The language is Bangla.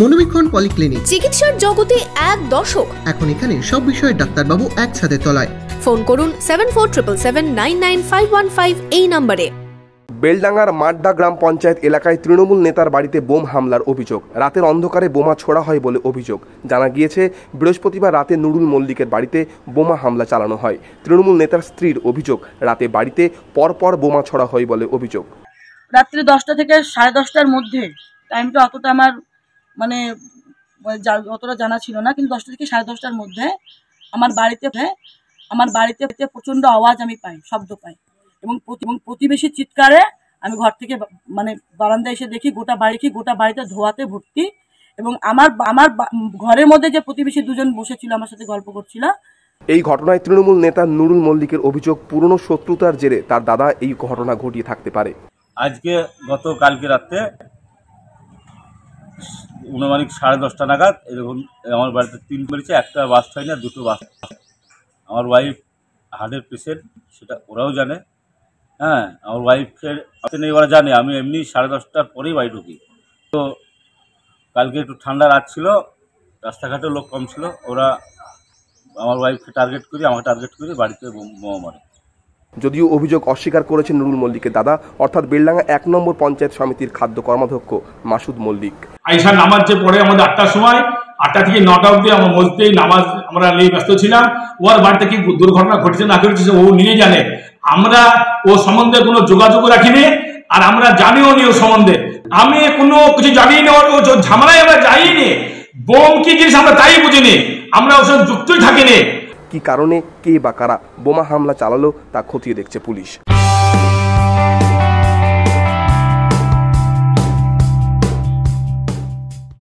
মনোবীক্ষণ পলিক্লিনিক, চিকিৎসার জগতে এক দশক। এখন এখানে সব বিষয়ে ডাক্তারবাবু একসাথে তলায়। ফোন করুন 7477799515 এই নম্বরে। বেলডাঙ্গার মাড্ডা গ্রাম পঞ্চায়েত এলাকায় তৃণমূল নেতার বাড়িতে বোম হামলার অভিযোগ। রাতের অন্ধকারে বোমা ছোড়া হয় বলে অভিযোগ। জানা গিয়েছে, বৃহস্পতিবার রাতে নুরুল মল্লিকের বাড়িতে বোমা হামলা চালানো হয়। তৃণমূল নেতার স্ত্রীর অভিযোগ, রাতে বাড়িতে পরপর বোমা ছোড়া হয় বলে অভিযোগ। রাত্রি 10টা থেকে 10:30টার মধ্যে, টাইমটা অতটা আমার অতটা জানা ছিল না, কিন্তু 10টা থেকে 10:30টার মধ্যে আমার বাড়িতে প্রচণ্ড আওয়াজ আমি পাই, শব্দ পাই, এবং প্রতিবেশী চিৎকারে আমি ঘর থেকে বারান্দায় এসে দেখি গোটা বাড়িতে ধোঁয়াতে ভর্তি। এবং আমার ঘরের মধ্যে যে প্রতিবেশী দুজন বসেছিল আমার সাথে গল্প করছিল। এই ঘটনায় তৃণমূল নেতা নুরুল মল্লিকের অভিযোগ, পুরনো শত্রুতার জেরে তার দাদা এই ঘটনা ঘটিয়ে থাকতে পারে। আজকে কালকে রাতে 10:30 নাগাদ এরকম আমার বাড়িতে 3 মেরেছে। একটা বাস্ট হয় না, 2টো বাস্ট। আমার ওয়াইফ হার্টের পেশেন্ট, সেটা ওরাও জানে। হ্যাঁ, আমার ওয়াইফের নেই, ওরা জানে। আমি এমনি 10:30টার পরেই বাড়ি ঢুকি। তো কালকে একটু ঠান্ডা রাত ছিল, রাস্তাঘাটে লোক কম ছিল। ওরা আমার ওয়াইফকে টার্গেট করে, আমাকে টার্গেট করে বাড়িতে বোমা মারে। যদিও অভিযোগ অস্বীকার করেছেন নুরুল মল্লিকের দাদা, অর্থাৎ বেলডাঙ্গা 1 নম্বর পঞ্চায়েত সমিতির খাদ্য কর্মাধ্যক্ষ মাসুদ মল্লিক। আইসা নামাজ যে পড়ে আমাদের 8টার সময়, 8টা থেকে 9টা অবধি আমার মসজিদে নামাজ আমরা নিয়ে ব্যস্ত ছিলাম। ওর বাড়িতে কি দুর্ঘটনা ঘটেছে না ঘটেছে ও নিয়ে জানে। আমরা ও সম্বন্ধে কোনো যোগাযোগ রাখিনি, আর আমরা জানিও নি ও সম্বন্ধে। আমি কোনো কিছু জানি না, ওর ঝামেলায় আমরা যাইনি। বোম কি জিনিস আমরা তাই বুঝিনি, আমরা ওসব যুক্তই থাকিনি। কি কারণে, কে বা কারা বোমা হামলা চালালো তা খতিয়ে দেখছে পুলিশ।